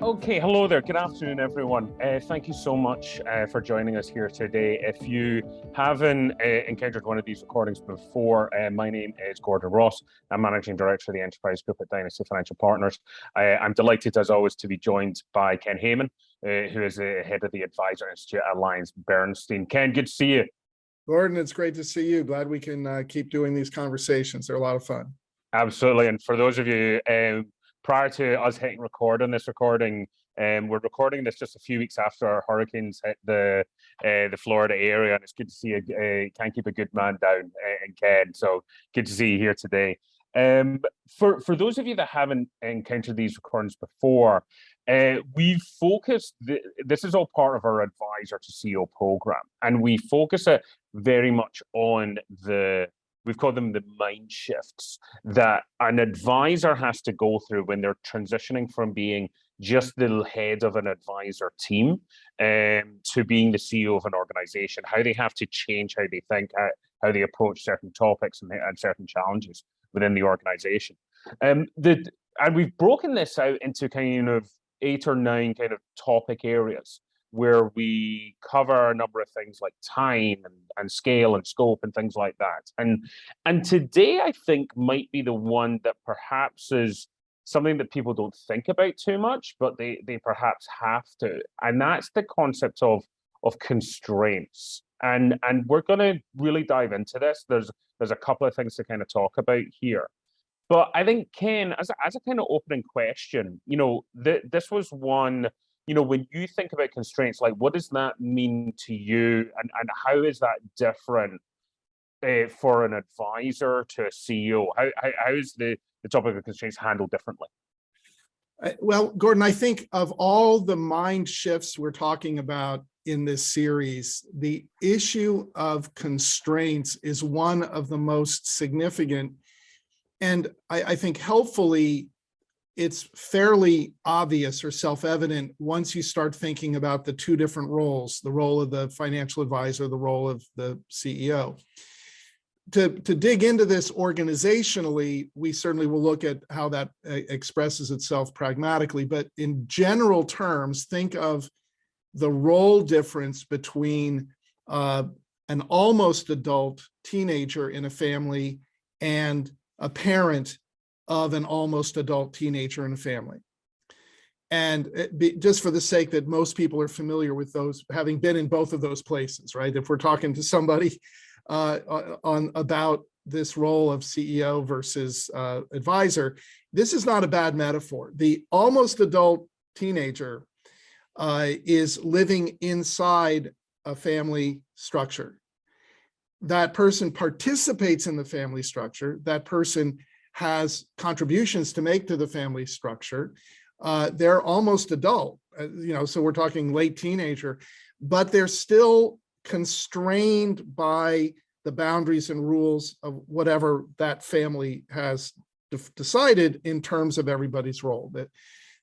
Okay, hello there. Good afternoon, everyone. Thank you so much for joining us here today. If you haven't encountered one of these recordings before, my name is Gordon Ross. I'm Managing Director of the Enterprise Group at Dynasty Financial Partners. I'm delighted, as always, to be joined by Ken Heyman, who is the head of the Advisor Institute at AllianceBernstein. Ken, good to see you. Gordon, it's great to see you. Glad we can keep doing these conversations. They're a lot of fun. Absolutely. And for those of you prior to us hitting record on this recording, we're recording this just a few weeks after our hurricanes hit the Florida area, and it's good to see can't keep a good man down in Ken. So good to see you here today. For those of you that haven't encountered these recordings before, we've focused. This is all part of our Advisor to CEO program, and we focus it very much on we've called them the mind shifts that an advisor has to go through when they're transitioning from being just the head of an advisor team to being the CEO of an organization, how they have to change how they think, how they approach certain topics and certain challenges within the organization. And we've broken this out into kind of 8 or 9 kind of topic areas where we cover a number of things like time and scale and scope and things like that. And today I think might be the one that perhaps is something that people don't think about too much, but they perhaps have to. And that's the concept of constraints. And we're going to really dive into this. There's a couple of things to kind of talk about here. But I think, Ken, as a kind of opening question, this was one. When you think about constraints, like what does that mean to you, and how is that different for an advisor to a CEO? How is the topic of constraints handled differently? Well, Gordon, I think of all the mind shifts we're talking about in this series, the issue of constraints is one of the most significant. And I think helpfully, it's fairly obvious or self-evident once you start thinking about the 2 different roles, the role of the financial advisor, the role of the CEO. To dig into this organizationally, we certainly will look at how that expresses itself pragmatically, but in general terms, think of the role difference between an almost adult teenager in a family and a parent of an almost adult teenager in a family. And just for the sake that most people are familiar with those, having been in both of those places, right? If we're talking to somebody about this role of CEO versus advisor, this is not a bad metaphor. The almost adult teenager is living inside a family structure. That person participates in the family structure. That person has contributions to make to the family structure. They're almost adult, so we're talking late teenager, but they're still constrained by the boundaries and rules of whatever that family has decided in terms of everybody's role.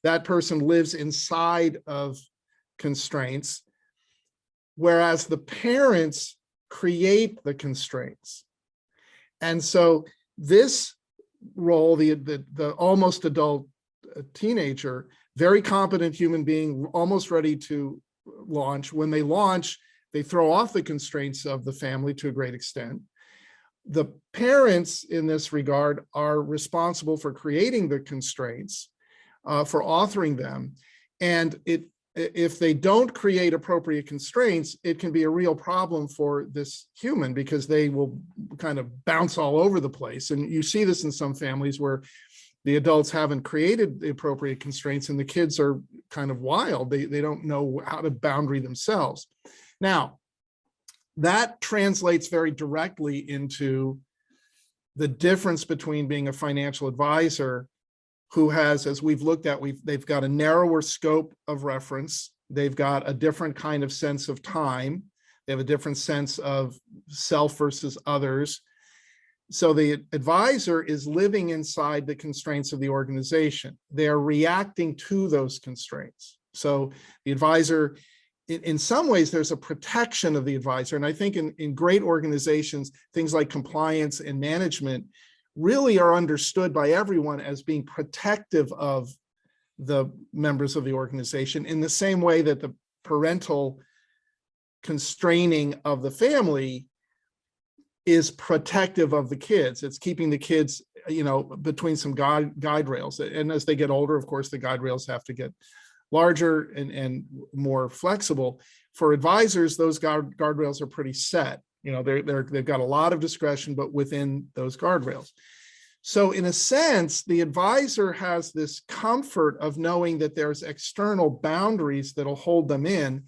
That person lives inside of constraints, whereas the parents create the constraints. And so this role, the almost adult teenager, very competent human being, almost ready to launch. When they launch, they throw off the constraints of the family to a great extent. The parents in this regard are responsible for creating the constraints, for authoring them. And if they don't create appropriate constraints, it can be a real problem for this human because they will kind of bounce all over the place. And you see this in some families where the adults haven't created the appropriate constraints and the kids are kind of wild. They don't know how to boundary themselves. Now, that translates very directly into the difference between being a financial advisor who has, as we've looked at, they've got a narrower scope of reference. They've got a different kind of sense of time. They have a different sense of self versus others. So the advisor is living inside the constraints of the organization. They are reacting to those constraints. So the advisor, in some ways, there's a protection of the advisor. And I think in great organizations, things like compliance and management really are understood by everyone as being protective of the members of the organization, in the same way that the parental constraining of the family is protective of the kids. It's keeping the kids, between some guide rails. And as they get older, of course, the guide rails have to get larger and more flexible. For advisors, those guardrails are pretty set. They've got a lot of discretion, but within those guardrails. So in a sense, the advisor has this comfort of knowing that there's external boundaries that'll hold them in.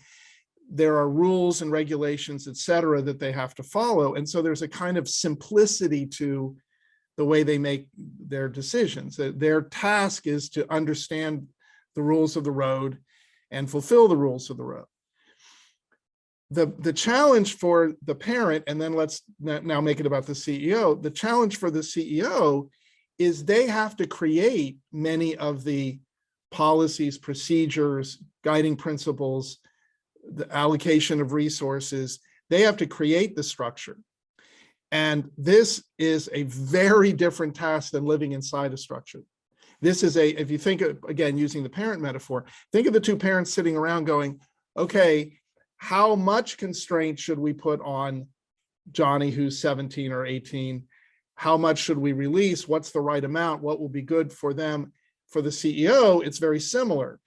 There are rules and regulations, et cetera, that they have to follow. And so there's a kind of simplicity to the way they make their decisions. Their task is to understand the rules of the road and fulfill the rules of the road. The challenge for the parent, and then let's now make it about the CEO, the challenge for the CEO is they have to create many of the policies, procedures, guiding principles, the allocation of resources. They have to create the structure. And this is a very different task than living inside a structure. This is if you think, again, using the parent metaphor, think of the two parents sitting around going, okay, how much constraint should we put on Johnny, who's 17 or 18? How much should we release? What's the right amount? What will be good for them? For the CEO, it's very similar.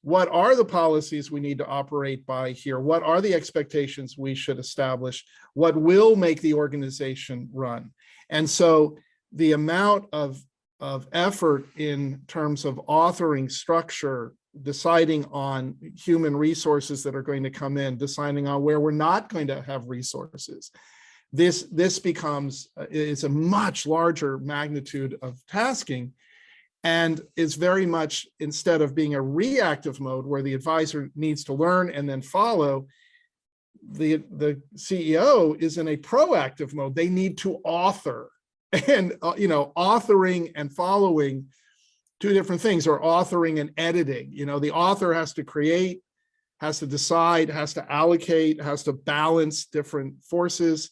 What are the policies we need to operate by here? What are the expectations we should establish? What will make the organization run? And so the amount of effort in terms of authoring structure, deciding on human resources that are going to come in, deciding on where we're not going to have resources, this becomes is a much larger magnitude of tasking. And is very much, instead of being a reactive mode where the advisor needs to learn and then follow, the CEO is in a proactive mode. They need to author, and authoring and following, two different things, or authoring and editing. The author has to create, has to decide, has to allocate, has to balance different forces,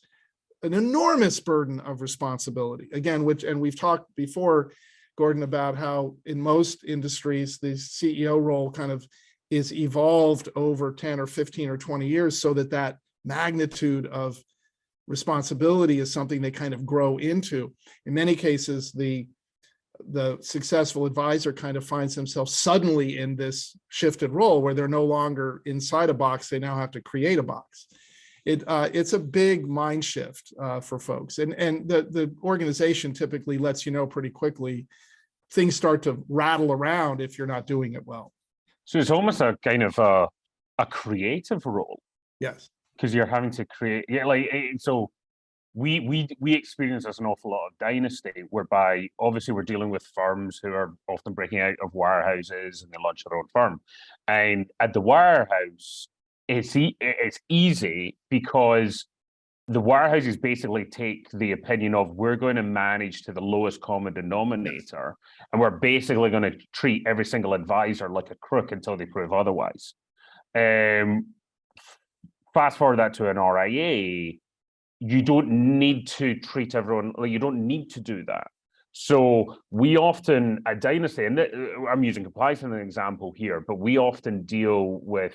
an enormous burden of responsibility. Again, and we've talked before, Gordon, about how in most industries, the CEO role kind of is evolved over 10 or 15 or 20 years, so that magnitude of responsibility is something they kind of grow into. In many cases, the successful advisor kind of finds themselves suddenly in this shifted role where they're no longer inside a box, they now have to create a box. It's a big mind shift for folks. And the organization typically lets you know pretty quickly, things start to rattle around if you're not doing it well. So it's almost a kind of a creative role. Yes. Because you're having to create, so we experience this an awful lot of Dynasty, whereby obviously we're dealing with firms who are often breaking out of wirehouses and they launch their own firm. And at the wirehouse, it's easy because the wirehouses basically take the opinion of, we're going to manage to the lowest common denominator, and we're basically going to treat every single advisor like a crook until they prove otherwise. Fast forward that to an RIA, you don't need to treat everyone, you don't need to do that. So we often, at Dynasty, and I'm using compliance as an example here, but we often deal with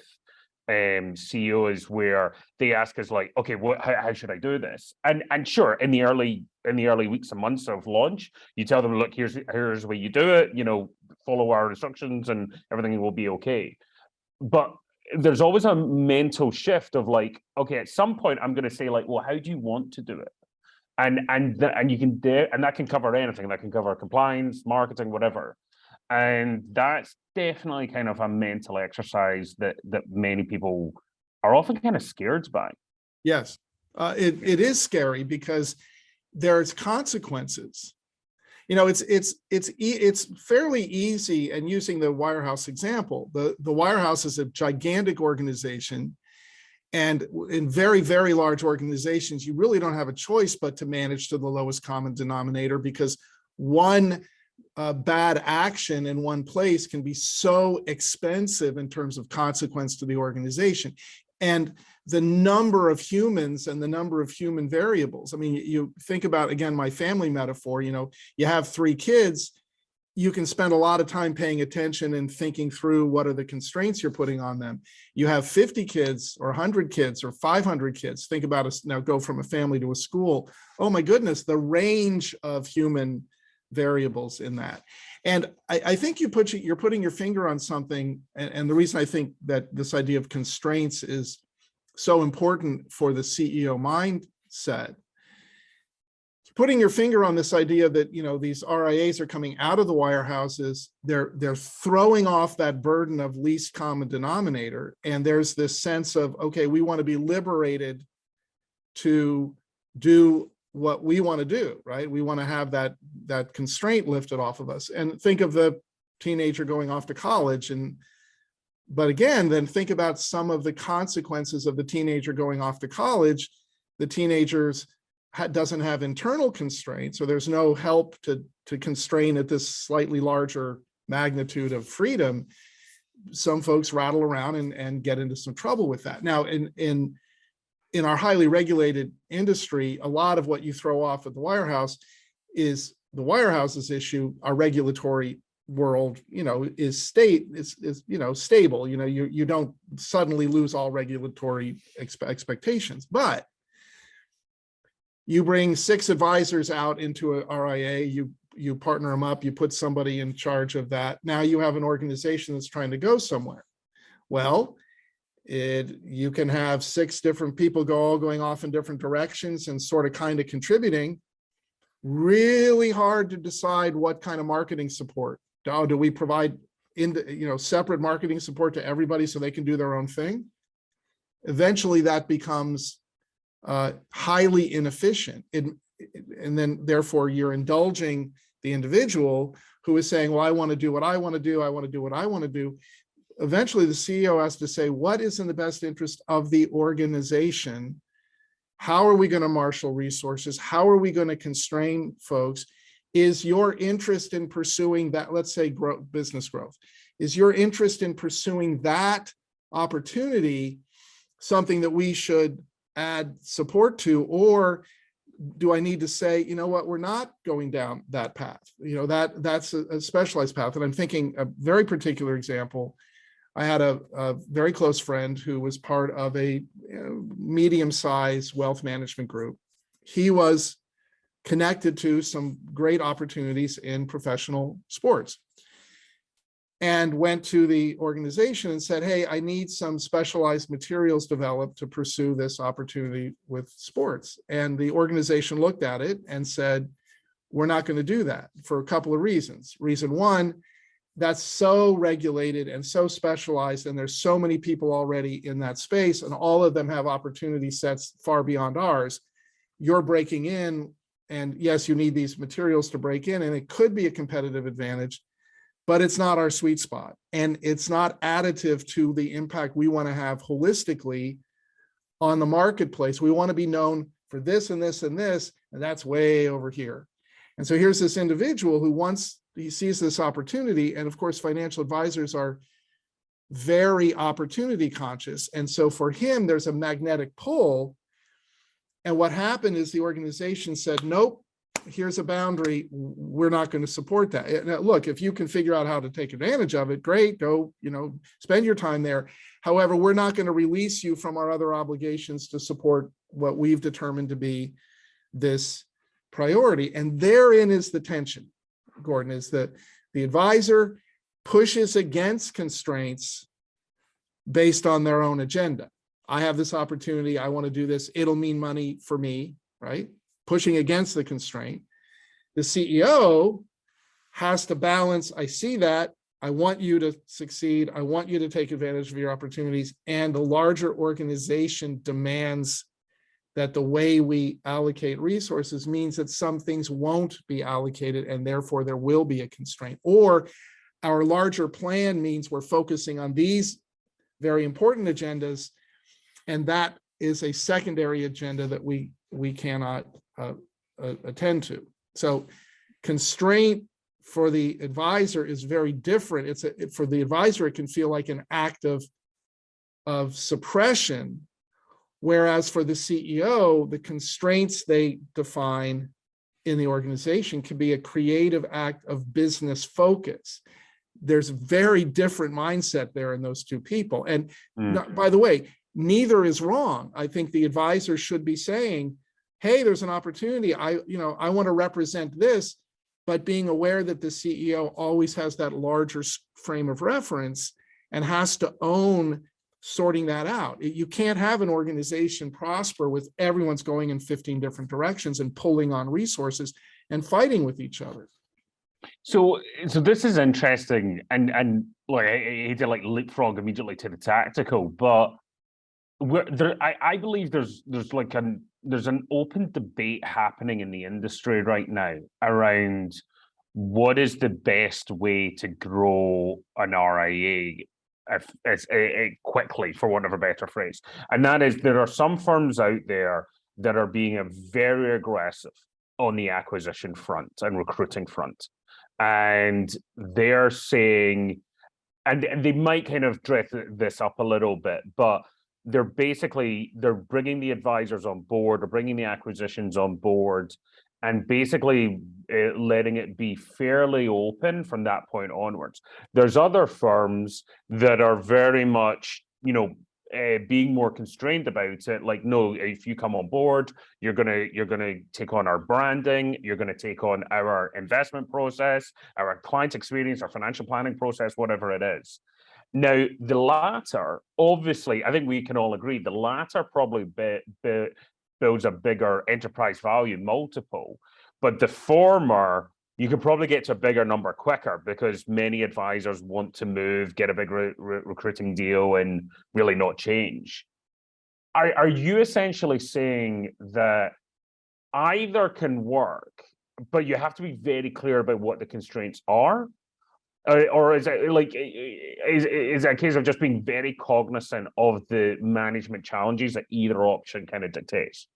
CEOs where they ask us like, okay, how should I do this? And sure, in the early weeks and months of launch, you tell them, look, here's the way you do it, follow our instructions and everything will be okay. But there's always a mental shift of like, okay, at some point I'm going to say like, well, how do you want to do it? And you can do, and that can cover anything. That can cover compliance, marketing, whatever. And that's definitely kind of a mental exercise that many people are often kind of scared by. Yes, it is scary because there's consequences. It's fairly easy, and using the wirehouse example, the wirehouse is a gigantic organization, and in very, very large organizations, you really don't have a choice but to manage to the lowest common denominator, because one bad action in one place can be so expensive in terms of consequence to the organization. And the number of humans and the number of human variables. I mean, you think about, again, my family metaphor, you have 3 kids, you can spend a lot of time paying attention and thinking through what are the constraints you're putting on them. You have 50 kids or 100 kids or 500 kids. Think about us now, go from a family to a school. Oh my goodness, the range of human variables in that. And I think you're putting your finger on something. And the reason I think that this idea of constraints is so important for the CEO mindset, putting your finger on this idea that, these RIAs are coming out of the wirehouses, they're throwing off that burden of least common denominator. And there's this sense of, okay, we want to be liberated to do what we want to do, right? We want to have that constraint lifted off of us. And think of the teenager going off to college. But again, then think about some of the consequences of the teenager going off to college. The teenagers doesn't have internal constraints, so there's no help to constrain at this slightly larger magnitude of freedom. Some folks rattle around and get into some trouble with that. Now, in our highly regulated industry, a lot of what you throw off at the wirehouse is the wirehouse's issue. Our regulatory world, is stable. You don't suddenly lose all regulatory expectations. But you bring 6 advisors out into a RIA, you partner them up, you put somebody in charge of that. Now you have an organization that's trying to go somewhere. Well, you can have 6 different people all going off in different directions and sort of kind of contributing. Really hard to decide what kind of marketing support. Do we provide separate marketing support to everybody so they can do their own thing? Eventually that becomes highly inefficient. And then therefore you're indulging the individual who is saying, well, I want to do what I want to do. I want to do what I want to do. Eventually the CEO has to say, what is in the best interest of the organization? How are we going to marshal resources? How are we going to constrain folks? Is your interest in pursuing that, let's say business growth, is your interest in pursuing that opportunity something that we should add support to? Or do I need to say, you know what, we're not going down that path? That's a specialized path. And I'm thinking a very particular example. I had a very close friend who was part of a medium-sized wealth management group. He was connected to some great opportunities in professional sports and went to the organization and said, hey, I need some specialized materials developed to pursue this opportunity with sports. And the organization looked at it and said, we're not going to do that for a couple of reasons. Reason one, that's so regulated and so specialized, and there's so many people already in that space, and all of them have opportunity sets far beyond ours. You're breaking in, and yes, you need these materials to break in, and it could be a competitive advantage, but it's not our sweet spot, and it's not additive to the impact we want to have holistically on the marketplace. We want to be known for this and this and this, and that's way over here. And so here's this individual who he sees this opportunity, and of course, financial advisors are very opportunity conscious. And so for him, there's a magnetic pull. And what happened is the organization said, nope, here's a boundary. We're not going to support that. Now, look, if you can figure out how to take advantage of it, great, go, spend your time there. However, we're not going to release you from our other obligations to support what we've determined to be this priority. And therein is the tension, Gordon, is that the advisor pushes against constraints based on their own agenda. I have this opportunity. I want to do this. It'll mean money for me, right? Pushing against the constraint. The CEO has to balance. I see that. I want you to succeed. I want you to take advantage of your opportunities. And the larger organization demands that the way we allocate resources means that some things won't be allocated, and therefore there will be a constraint. Or our larger plan means we're focusing on these very important agendas, and that is a secondary agenda that we cannot attend to. So constraint for the advisor is very different. For the advisor, it can feel like an act of of suppression, whereas for the CEO, the constraints they define in the organization can be a creative act of business focus. There's a very different mindset there in those two people. And by the way, neither is wrong. I think the advisor should be saying, hey, there's an opportunity. I want to represent this, but being aware that the CEO always has that larger frame of reference and has to own sorting that out. You can't have an organization prosper with everyone's going in 15 different directions and pulling on resources and fighting with each other. So this is interesting, and like I hate to like leapfrog immediately to the tactical, but I believe there's an open debate happening in the industry right now around what is the best way to grow an RIA quickly, for want of a better phrase. And that is, there are some firms out there that are being very aggressive on the acquisition front and recruiting front. And they're saying, and they might kind of dress this up a little bit, but they're bringing the advisors on board, or bringing the acquisitions on board, and basically letting it be fairly open from that point onwards. There's other firms that are very much, being more constrained about it. Like, no, if you come on board, you're gonna take on our branding, you're gonna take on our investment process, our client experience, our financial planning process, whatever it is. Now, the latter, obviously, I think we can all agree, the latter probably builds a bigger enterprise value multiple, but the former, you can probably get to a bigger number quicker because many advisors want to move, get a big recruiting deal, and really not change. Are you essentially saying that either can work, but you have to be very clear about what the constraints are? Or is it like, is it a case of just being very cognizant of the management challenges that either option kind of dictates?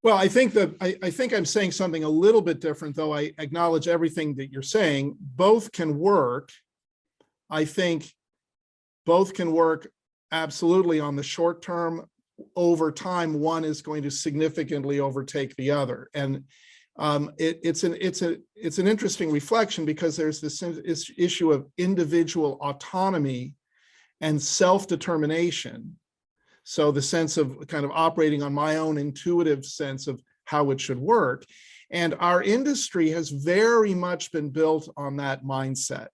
Well, I think I'm saying something a little bit different, though I acknowledge everything that you're saying. Both can work. I think both can work absolutely on the short term. Over time, one is going to significantly overtake the other. And it's an interesting reflection, because there's this issue of individual autonomy and self-determination. So the sense of kind of operating on my own intuitive sense of how it should work. And our industry has very much been built on that mindset,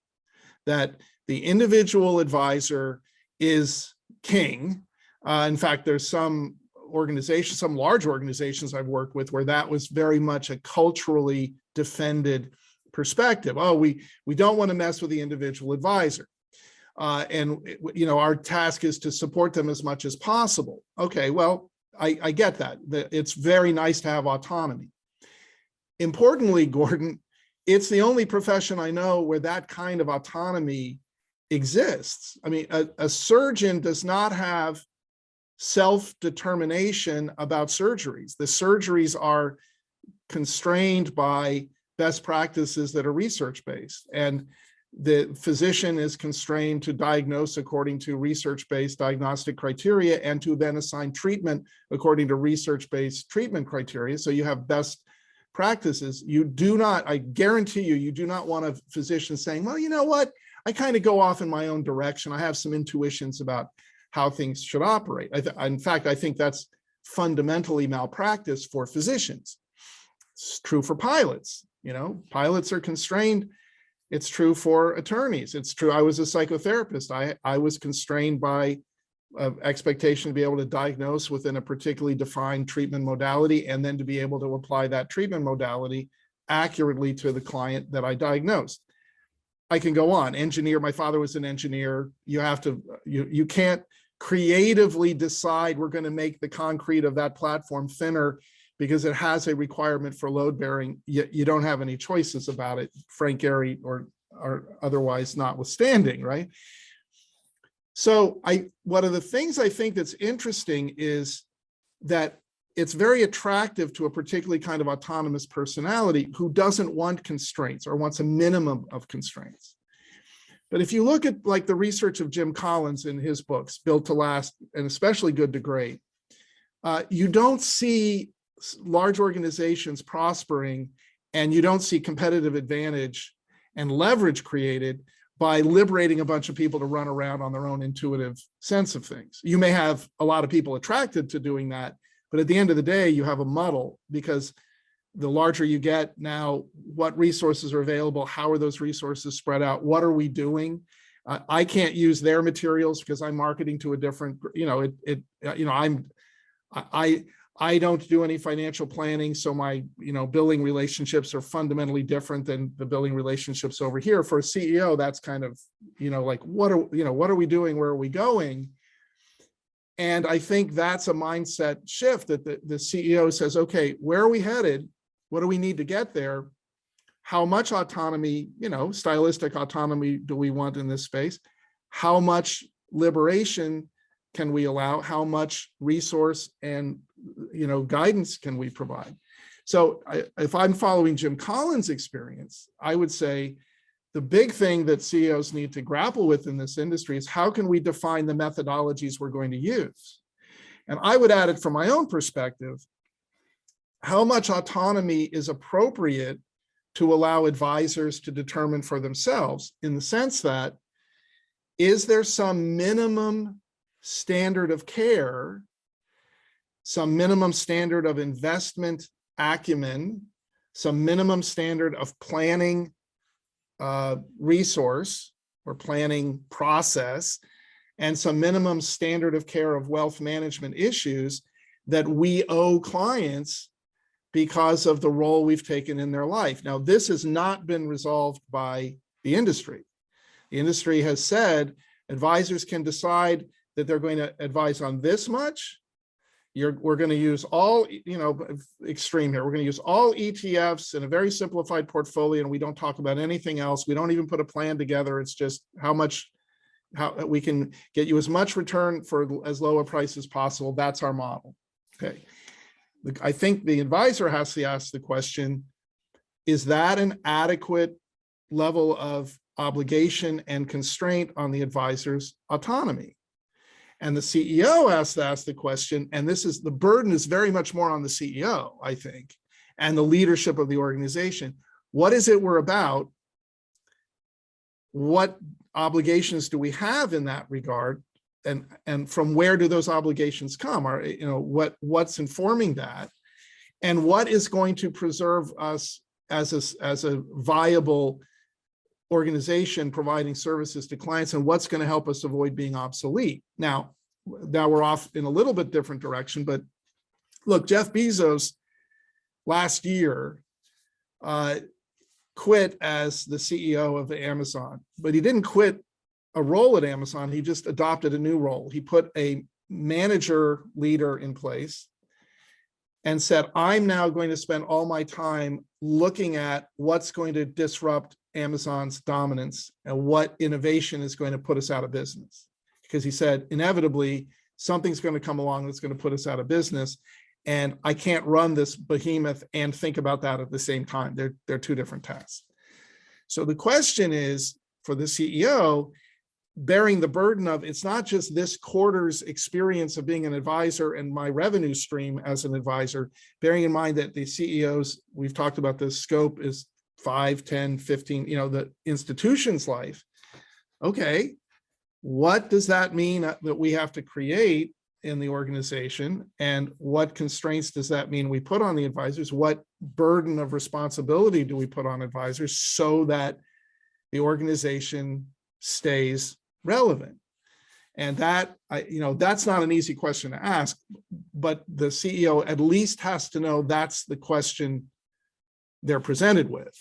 that the individual advisor is king. In fact, there's some organizations, some large organizations I've worked with, where that was very much a culturally defended perspective. Oh, we don't want to mess with the individual advisor. And our task is to support them as much as possible. Okay, well, I get that. It's very nice to have autonomy. Importantly, Gordon, it's the only profession I know where that kind of autonomy exists. I mean, a surgeon does not have self-determination about surgeries. The surgeries are constrained by best practices that are research-based, and the physician is constrained to diagnose according to research-based diagnostic criteria and to then assign treatment according to research-based treatment criteria. So you have best practices. You do not, I guarantee you, you do not want a physician saying, well, you know what, I kind of go off in my own direction. I have some intuitions about how things should operate. In fact, I think that's fundamentally malpractice for physicians. It's true for pilots. Pilots are constrained. It's true for attorneys. It's true. I was a psychotherapist. I was constrained by expectation to be able to diagnose within a particularly defined treatment modality, and then to be able to apply that treatment modality accurately to the client that I diagnosed. I can go on. Engineer. My father was an engineer. You can't creatively decide we're going to make the concrete of that platform thinner because it has a requirement for load bearing. You don't have any choices about it, Frank Gehry or otherwise notwithstanding, right? So one of the things I think that's interesting is that it's very attractive to a particularly kind of autonomous personality who doesn't want constraints or wants a minimum of constraints. But if you look at like the research of Jim Collins in his books, Built to Last, and especially Good to Great, you don't see large organizations prospering, and you don't see competitive advantage and leverage created by liberating a bunch of people to run around on their own intuitive sense of things. You may have a lot of people attracted to doing that, but at the end of the day, you have a muddle, because the larger you get now, what resources are available? How are those resources spread out? What are we doing? I can't use their materials because I'm marketing to a different, I don't do any financial planning, so my billing relationships are fundamentally different than the billing relationships over here. For a CEO, that's kind of like what are we doing? Where are we going? And I think that's a mindset shift that the CEO says, okay, where are we headed? What do we need to get there? How much autonomy, stylistic autonomy do we want in this space? How much liberation can we allow? How much resource and guidance can we provide? So if I'm following Jim Collins' experience, I would say the big thing that CEOs need to grapple with in this industry is how can we define the methodologies we're going to use? And I would add it from my own perspective, how much autonomy is appropriate to allow advisors to determine for themselves, in the sense that, is there some minimum standard of care, some minimum standard of investment acumen, some minimum standard of planning resource or planning process, and some minimum standard of care of wealth management issues that we owe clients because of the role we've taken in their life. Now, this has not been resolved by the industry. The industry has said advisors can decide that they're going to advise on this much. We're going to use all, extreme here. We're going to use all ETFs in a very simplified portfolio, and we don't talk about anything else. We don't even put a plan together. It's just how we can get you as much return for as low a price as possible. That's our model. Okay. I think the advisor has to ask the question, is that an adequate level of obligation and constraint on the advisor's autonomy? And the CEO has to ask the question, and the burden is very much more on the CEO, I think, and the leadership of the organization. What is it we're about? What obligations do we have in that regard? And from where do those obligations come? What's informing that? And what is going to preserve us as a viable organization providing services to clients, and what's going to help us avoid being obsolete? Now we're off in a little bit different direction, but look, Jeff Bezos last year quit as the CEO of Amazon, but he didn't quit a role at Amazon. He just adopted a new role. He put a manager leader in place and said, I'm now going to spend all my time looking at what's going to disrupt Amazon's dominance and what innovation is going to put us out of business. Because he said, inevitably, something's going to come along that's going to put us out of business. And I can't run this behemoth and think about that at the same time. They're two different tasks. So the question is, for the CEO, bearing the burden of, it's not just this quarter's experience of being an advisor and my revenue stream as an advisor, bearing in mind that the CEOs, we've talked about this, scope is 5, 10, 15, the institution's life. Okay, what does that mean that we have to create in the organization? And what constraints does that mean we put on the advisors? What burden of responsibility do we put on advisors so that the organization stays relevant? And that, that's not an easy question to ask, but the CEO at least has to know that's the question they're presented with.